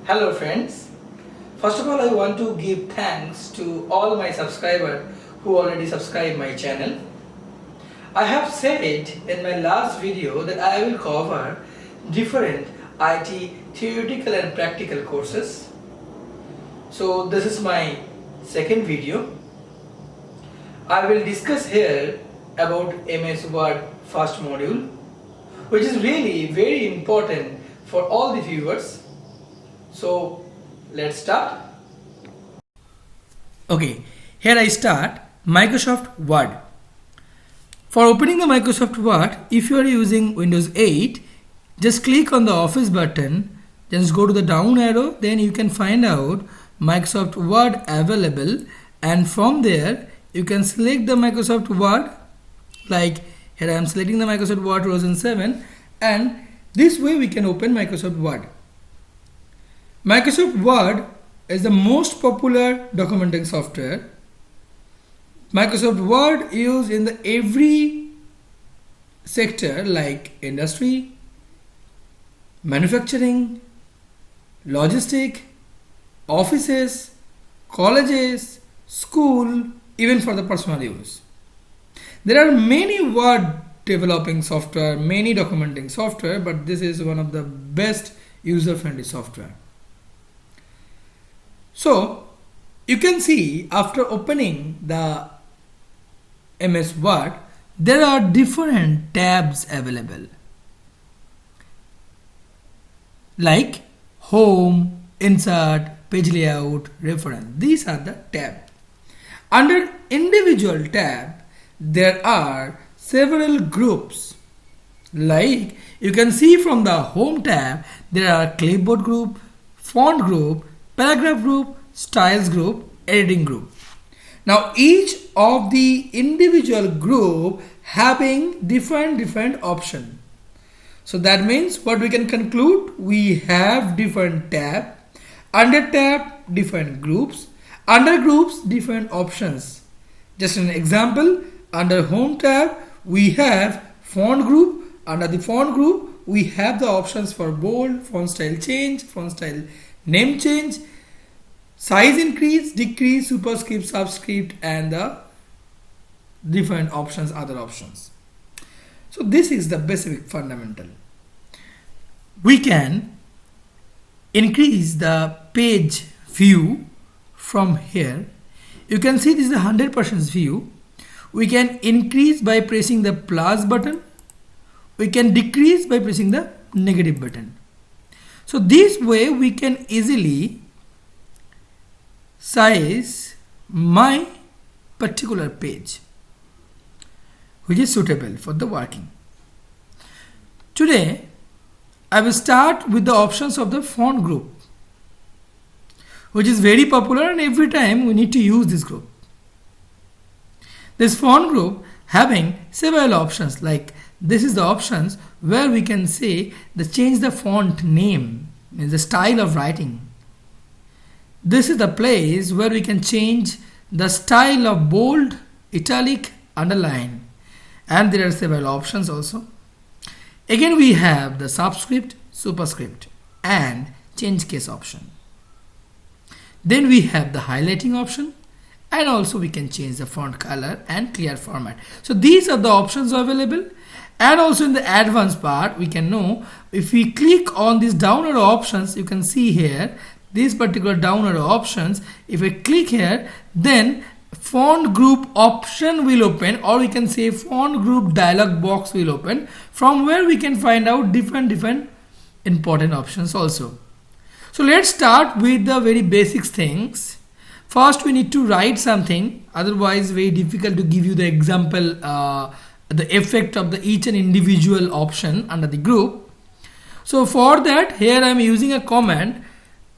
Hello friends. First of all, I want to give thanks to all my subscribers who already subscribe my channel. I have said in my last video that I will cover different IT theoretical and practical courses. So this is my second video. I will discuss here about MS Word first module, which is really very important for all the viewers. So let's start. Okay, here I start Microsoft Word. For opening the Microsoft Word, if you are using Windows 8, just click on the Office button, just go to the down arrow, then you can find out Microsoft Word available, and from there you can select the Microsoft Word. Like here I am selecting the Microsoft Word version 7, and this way we can open Microsoft Word. Microsoft Word is the most popular documenting software. Microsoft Word used in every sector like industry, manufacturing, logistic, offices, colleges, school, even for the personal use. There are many Word developing software, many documenting software, but this is one of the best user-friendly software. So you can see after opening the MS Word, there are different tabs available like Home, Insert, Page Layout, Reference. These are the tabs. Under individual tab, there are several groups. Like you can see from the Home tab, there are Clipboard group, Font group, Paragraph group, Styles group, Editing group. Now each of the individual group having different option. So that means what we can conclude, we have different tab, under tab different groups, under groups different options. Just an example, under Home tab we have Font group, under the Font group we have the options for bold, font style change, font style name change, size increase, decrease, superscript, subscript, and the different options, other options. So this is the basic fundamental. We can increase the page view from here. You can see this is the 100% view. We can increase by pressing the plus button. We can decrease by pressing the negative button. So this way we can easily size my particular page which is suitable for the working. Today I will start with the options of the font group, which is very popular, and every time we need to use this group. This font group having several options, like this is the options where we can say the change the font name, means the style of writing. This is the place where we can change the style of bold, italic, underline, and there are several options also. Again we have the subscript, superscript, and change case option. Then we have the highlighting option, and also we can change the font color and clear format. So these are the options available. And also in the advanced part, we can know if we click on these down arrow options, you can see here these particular down arrow options. If I click here, then font group option will open, or we can say font group dialog box will open, from where we can find out different important options also. So let's start with the very basic things. First we need to write something, otherwise very difficult to give you the example, the effect of the each and individual option under the group. So for that, here I am using a command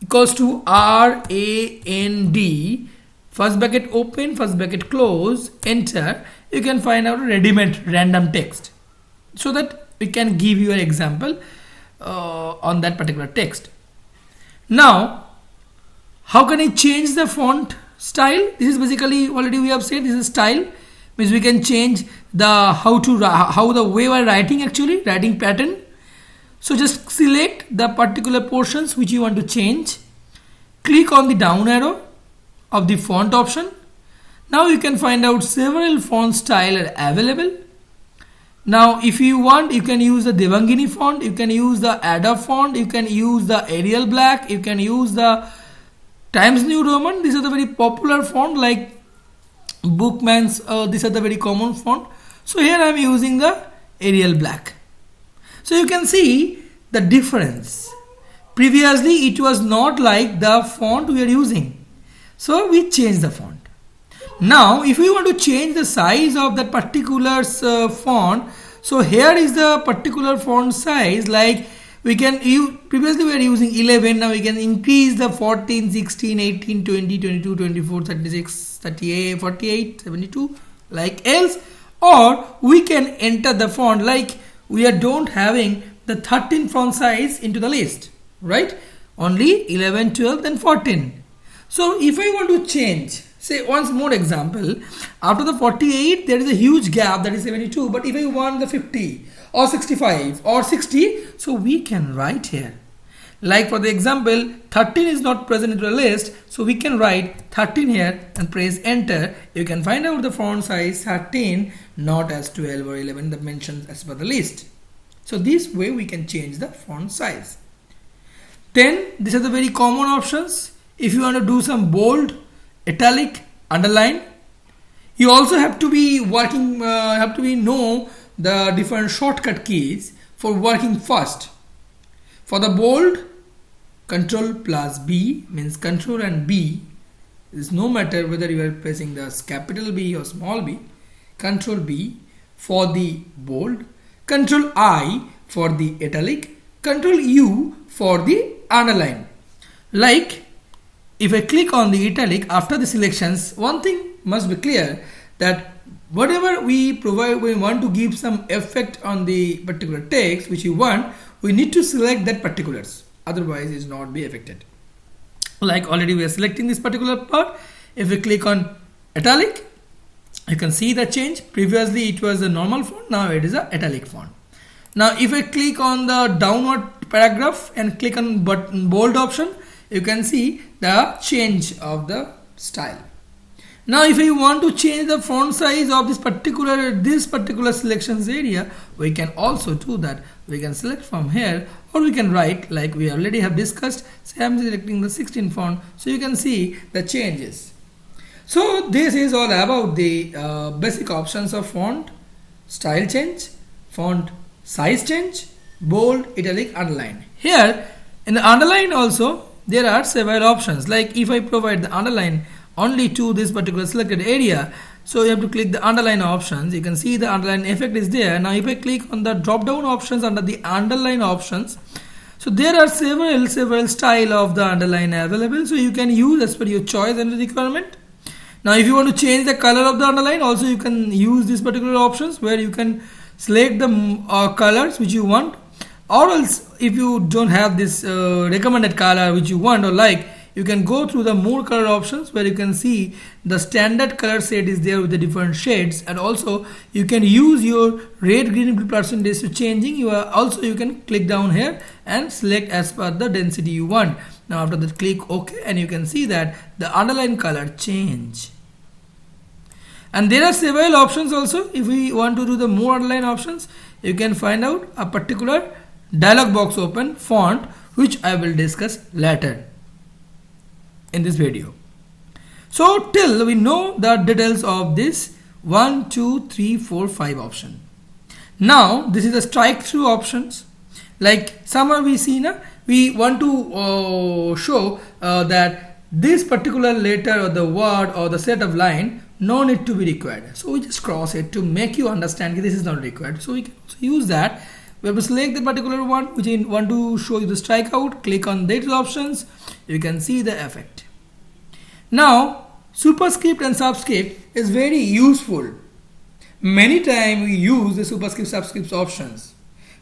equals to RAND, first bracket open, first bracket close, enter. You can find out a ready-made random text, so that we can give you an example on that particular text. Now how can I change the font style? This is basically already we have said this is style, means we can change the how the way we are writing, actually writing pattern. So just select the particular portions which you want to change. Click on the down arrow of the font option. Now you can find out several font style are available. Now if you want, you can use the Devangini font, you can use the Ada font, you can use the Arial Black, you can use the Times New Roman. These are the very popular font, like Bookman's, these are the very common font. So here I am using the Arial Black. So you can see the difference. Previously it was not like the font we are using. So we changed the font. Now if we want to change the size of that particular font, so here is the particular font size. Like we can use, previously we are using 11, now we can increase the 14, 16, 18, 20, 22, 24, 36, 38, 48, 72 like else, or we can enter the font like we are don't having the 13 font size into the list, right? Only 11, 12 and 14. So if I want to change, say once more example, after the 48 there is a huge gap, that is 72, but if I want the 50 or 65 or 60, so we can write here. Like for the example, 13 is not present in the list, so we can write 13 here and press enter. You can find out the font size 13, not as 12 or 11 that mentioned as per the list. So this way we can change the font size. Then these are the very common options. If you want to do some bold, italic, underline, you also have to be working, know the different shortcut keys for working fast. For the bold, Control plus B means Control and B. It's no matter whether you are pressing the capital B or small b. Control B for the bold, Control I for the italic, Control U for the underline. Like if I click on the italic after the selections, one thing must be clear, that whatever we provide, we want to give some effect on the particular text which you want, we need to select that particulars, otherwise it is not be affected. Like already we are selecting this particular part. If we click on italic, you can see the change. Previously it was a normal font, now it is a italic font. Now if I click on the downward paragraph and click on button bold option, you can see the change of the style. Now if you want to change the font size of this particular selections area, we can also do that. We can select from here, or we can write like we already have discussed. Say I am selecting the 16 font, so you can see the changes. So this is all about the basic options of font style change, font size change, bold, italic, underline. Here in the underline also there are several options. Like if I provide the underline only to this particular selected area, so you have to click the underline options. You can see the underline effect is there. Now if I click on the drop down options under the underline options, so there are several style of the underline available, so you can use as per your choice and requirement. Now if you want to change the color of the underline, also you can use these particular options where you can select the colors which you want, or else if you don't have this recommended color which you want or like, you can go through the more color options where you can see the standard color set is there with the different shades, and also you can use your red, green, blue percentage to changing. You can click down here and select as per the density you want. Now after that click OK, and you can see that the underline color change. And there are several options also. If we want to do the more underline options, you can find out a particular dialog box open font which I will discuss later in this video. So till we know the details of this 1, 2, 3, 4, 5 option. Now this is the strike through options. Like somewhere we see now, we want to show that this particular letter or the word or the set of line no need to be required. So we just cross it to make you understand this is not required. So we can also use that. We have to select the particular one which we want to show you the strikeout. Click on these options. You can see the effect. Now superscript and subscript is very useful. Many times we use the superscript subscript options.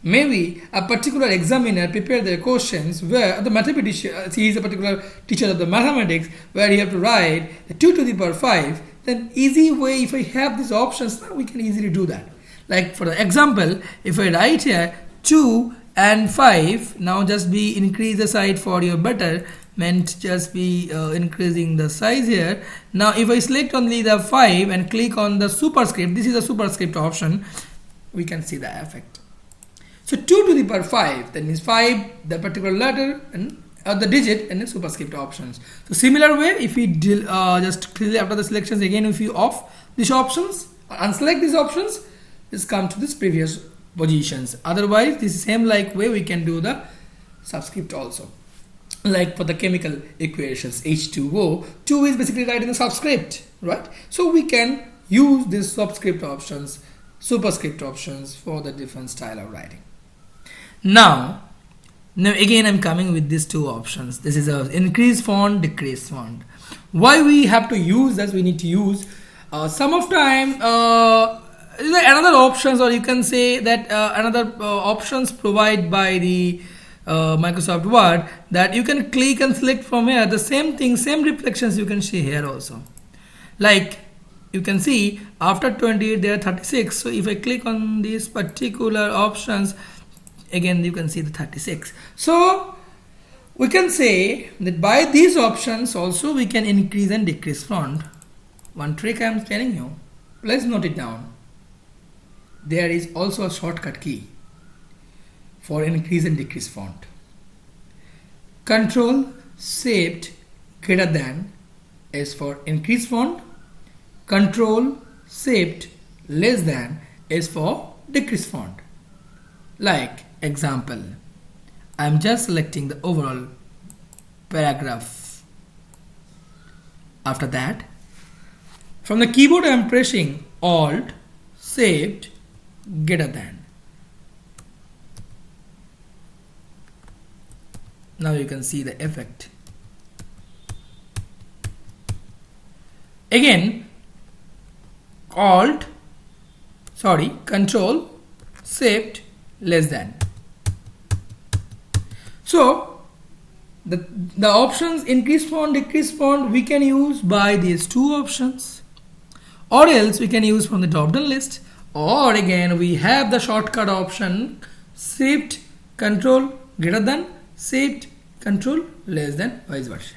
Maybe a particular examiner prepare their questions where the mathematician, he is a particular teacher of the mathematics, where you have to write the 2 to the power 5. Then easy way, if I have these options, now we can easily do that. Like for the example, if I write here 2 and 5. Now just be increase the size for your better, meant just be increasing the size here. Now if I select only the 5 and click on the superscript, this is a superscript option, we can see the effect. So 2 to the power 5, that means 5 the particular letter and the digit and the superscript options. So similar way, if we just clearly after the selections again, if you off these options or unselect these options, this come to this previous positions. Otherwise this is same like way we can do the subscript also. Like for the chemical equations, H2O, 2 is basically right in the subscript, right? So we can use these subscript options, superscript options for the different style of writing. Now again I'm coming with these two options. This is a increase font, decrease font. Why we have to use this? We need to use some of time another options, or you can say that another options provided by the Microsoft Word, that you can click and select from here. The same thing, same reflections you can see here also. Like you can see after 28 there are 36. So if I click on these particular options, again you can see the 36. So we can say that by these options also we can increase and decrease font. One trick I am telling you, let's note it down. There is also a shortcut key for increase and decrease font. Control Shift greater than is for increase font. Control Shift less than is for decrease font. Like example, I am just selecting the overall paragraph. After that, from the keyboard I am pressing Alt Shift greater than. Now you can see the effect. Again, Control Shift less than. So the options increase font, decrease font we can use by these two options, or else we can use from the drop down list, or again we have the shortcut option Shift Control greater than, Shift Control less than, vice versa.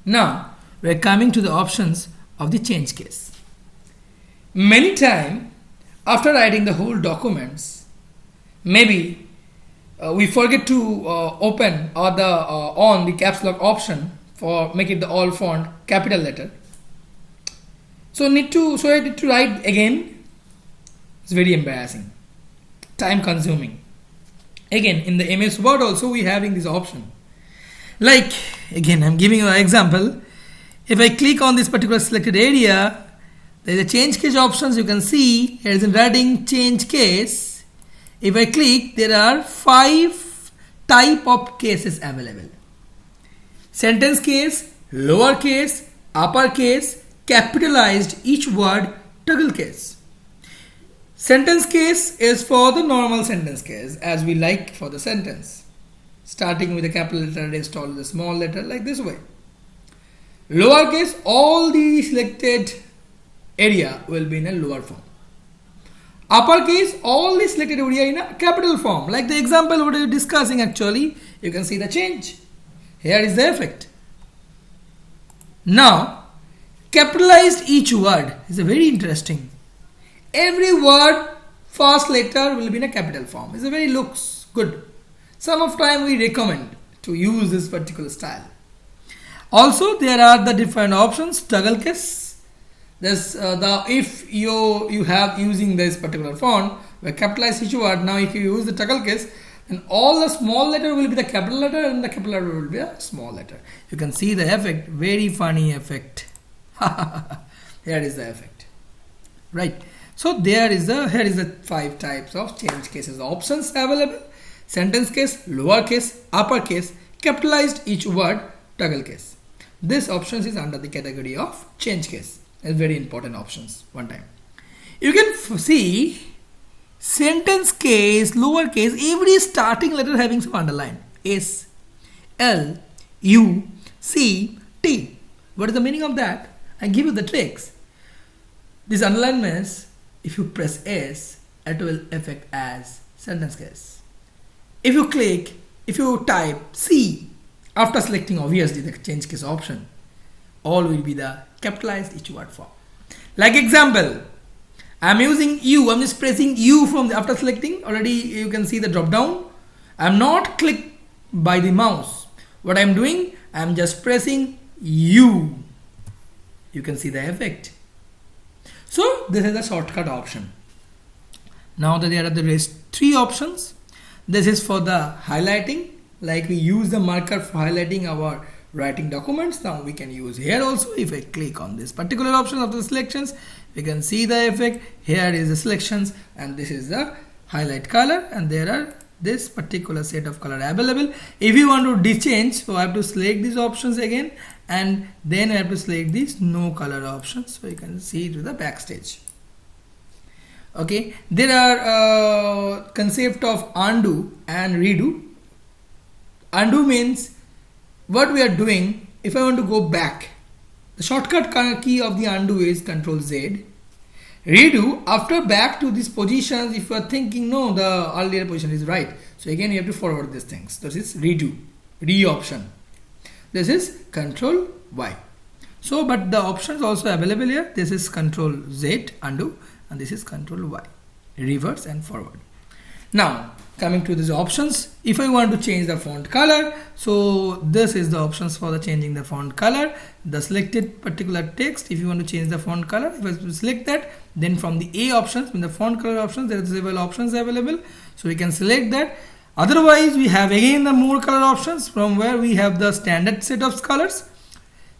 Now we are coming to the options of the change case. Many times after writing the whole documents, maybe we forget to open or the on the caps lock option for make it the all font capital letter. So I need to write again. It's very embarrassing, time consuming. Again in the MS Word also we having this option. Like again I'm giving you an example. If I click on this particular selected area, there is a change case options. You can see here is in writing change case. If I click, there are 5 type of cases available. Sentence case, lower case, upper case, capitalized each word, toggle case. Sentence case is for the normal sentence case as we like for the sentence. Starting with a capital letter, rest all the small letter like this way. Lower case, all the selected area will be in a lower form. Upper case, all the selected area in a capital form. Like the example what we are discussing actually, you can see the change. Here is the effect. Now, capitalized each word is a very interesting. Every word, first letter will be in a capital form. It's a very looks good. Some of time we recommend to use this particular style. Also, there are the different options. Toggle case. This if you have using this particular font where capitalize each word. Now, if you use the toggle case, then all the small letter will be the capital letter and the capital letter will be a small letter. You can see the effect. Very funny effect. Here is the effect. Right. So here is the 5 types of change cases options available. Sentence case, lower case, upper case, capitalized each word, toggle case. This options is under the category of change case. It's very important options one time. You can see sentence case, lower case, every starting letter having some underline. S, L, U, C, T. What is the meaning of that? I give you the tricks. This underline means if you press S, it will affect as sentence case. if you type C after selecting obviously the change case option, all will be the capitalized each word form. Like example, I'm using U, I'm just pressing U from the, after selecting, already you can see the drop down. I'm not click by the mouse. What I'm doing, I'm just pressing U. You can see the effect. So this is the shortcut option. Now that there are the rest 3 options. This is for the highlighting, like we use the marker for highlighting our writing documents. Now we can use here also. If I click on this particular option of the selections, we can see the effect. Here is the selections and this is the highlight color, and there are this particular set of color available. If you want to change, so I have to select these options again, and then I have to select these no color options, so you can see to the backstage. Okay, there are concept of undo and redo. Undo means what we are doing. If I want to go back, the shortcut key of the undo is Ctrl Z. Redo, after back to these positions, if you are thinking no, the earlier position is right, so again you have to forward these things. This is redo, re option. This is Ctrl Y. So but the options also available here. This is Ctrl Z undo, and this is Ctrl Y, reverse and forward. Now coming to these options, if I want to change the font color, so this is the options for the changing the font color. The selected particular text, if you want to change the font color, if I select that, then from the A options, in the font color options, there are several options available, so we can select that. Otherwise we have again the more color options, from where we have the standard set of colors,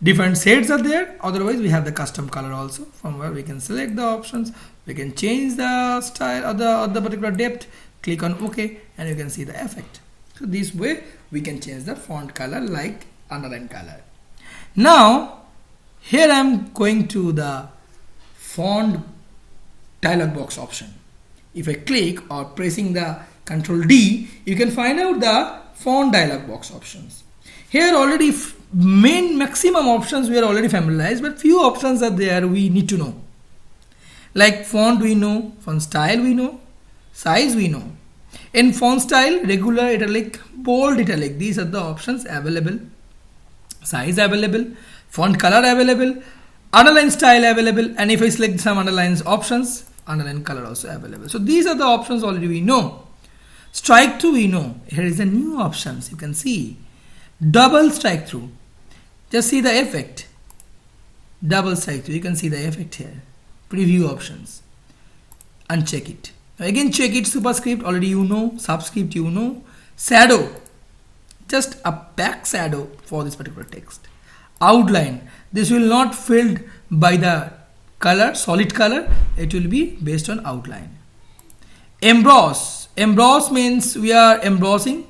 different shades are there. Otherwise we have the custom color also, from where we can select the options, we can change the style or the particular depth, click on OK, and you can see the effect. So this way we can change the font color like underline color. Now here I am going to the font dialog box option. If I click or pressing the Ctrl D, you can find out the font dialog box options. Here already maximum options we are already familiarized, but few options are there we need to know. Like font we know, font style we know, size we know. In font style, regular, italic, bold, italic, these are the options available. Size available, font color available, underline style available, and if I select some underlines options, underline color also available. So these are the options already we know. Strike through we know. Here is a new options. You can see double strike through. Just see the effect. Double strike through. You can see the effect here. Preview options. Uncheck it. Again check it. Superscript already you know. Subscript you know. Shadow. Just a back shadow for this particular text. Outline. This will not filled by the color, solid color. It will be based on outline. Emboss. Emboss means we are embossing.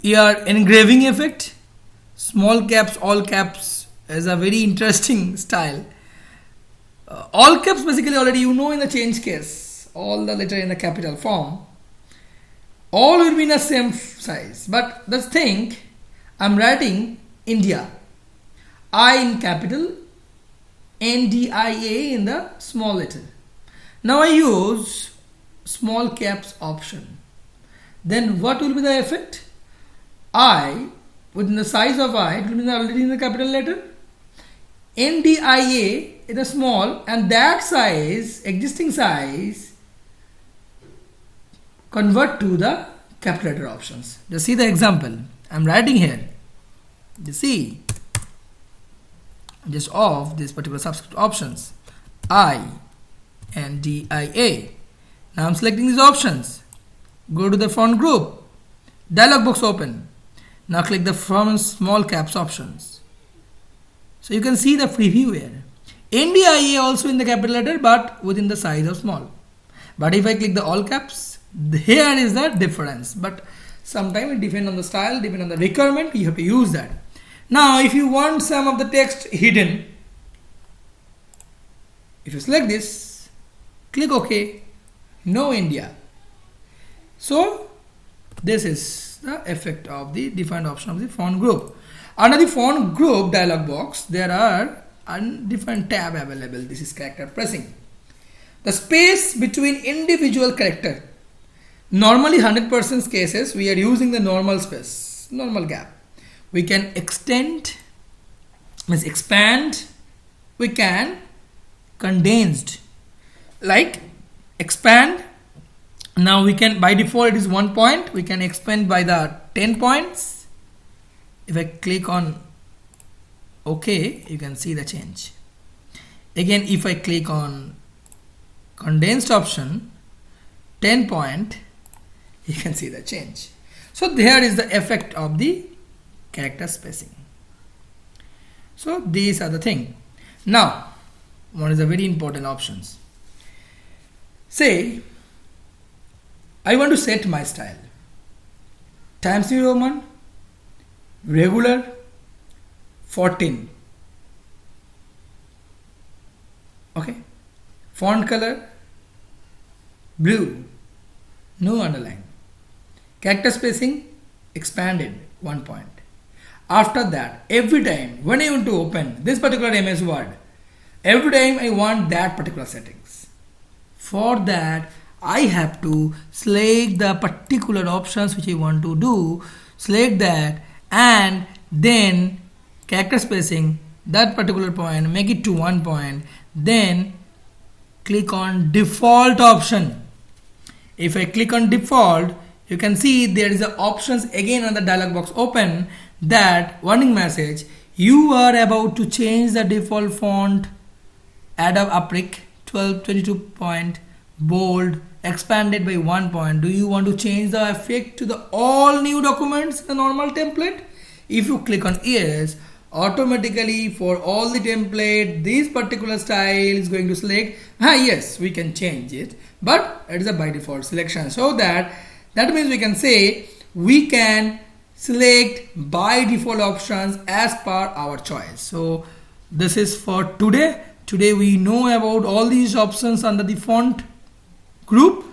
We are engraving effect. Small caps, all caps is a very interesting style. All caps basically already you know in the change case. All the letter in the capital form. All will be in the same size. But the thing, I'm writing India. I in capital, NDIA in the small letter. Now I use small caps option. Then what will be the effect? I, within the size of I, it will be already in the capital letter. NDIA in the small, and that size, existing size, convert to the capital letter options. Just see the example. I'm writing here. You see, just off this particular subscript options. I and DIA. Now I'm selecting these options. Go to the font group. Dialog box open. Now click the font small caps options. So you can see the preview here. NDIA also in the capital letter, but within the size of small. But if I click the all caps, here is the difference. But sometimes it depends on the style, depends on the requirement, you have to use that. Now if you want some of the text hidden, if you select this, click OK, no India. So this is the effect of the defined option of the font group. Under the font group dialog box, there are different tab available. This is character pressing. The space between individual character. Normally 100% cases we are using the normal space, normal gap. We can extend, means expand, we can condensed. Like expand, now we can, by default it is 1 point, we can expand by the 10 points. If I click on OK, you can see the change. Again, if I click on condensed option, 10 point, you can see the change. So there is the effect of the character spacing. So these are the thing. Now, one is the very important options. Say, I want to set my style. Times New Roman, regular, 14. Okay. Font color, blue, no underline. Character spacing, expanded, 1 point. After that, every time when I want to open this particular MS Word, every time I want that particular settings. For that, I have to select the particular options which I want to do, select that, and then character spacing, that particular point, make it to 1 point, then click on default option. If I click on default, you can see there is a options again on the dialog box open, that warning message, you are about to change the default font, add up upric 1222 point, bold, expanded by 1 point. Do you want to change the effect to the all new documents in the normal template? If you click on yes, automatically for all the template this particular style is going to select. Yes, we can change it, but it is a by default selection. So that means we can say we can select by default options as per our choice. So this is for today. Today we know about all these options under the font group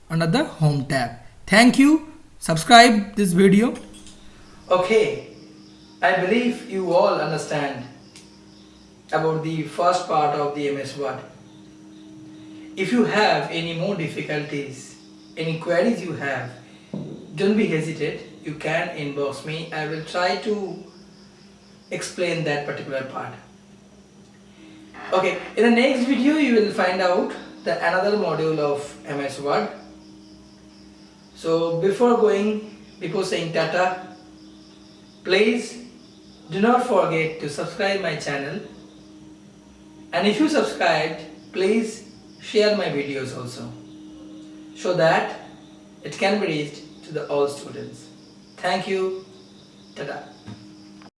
under the home tab. Thank you. Subscribe this video. Okay, I believe you all understand about the first part of the MS Word. If you have any more difficulties, any queries you have, don't be hesitant. You can inbox me. I will try to explain that particular part. Okay, in the next video you will find out the another module of MS Word. So before saying tata, please do not forget to subscribe my channel, and if you subscribed, please share my videos also, so that it can be reached to the all students. Thank you.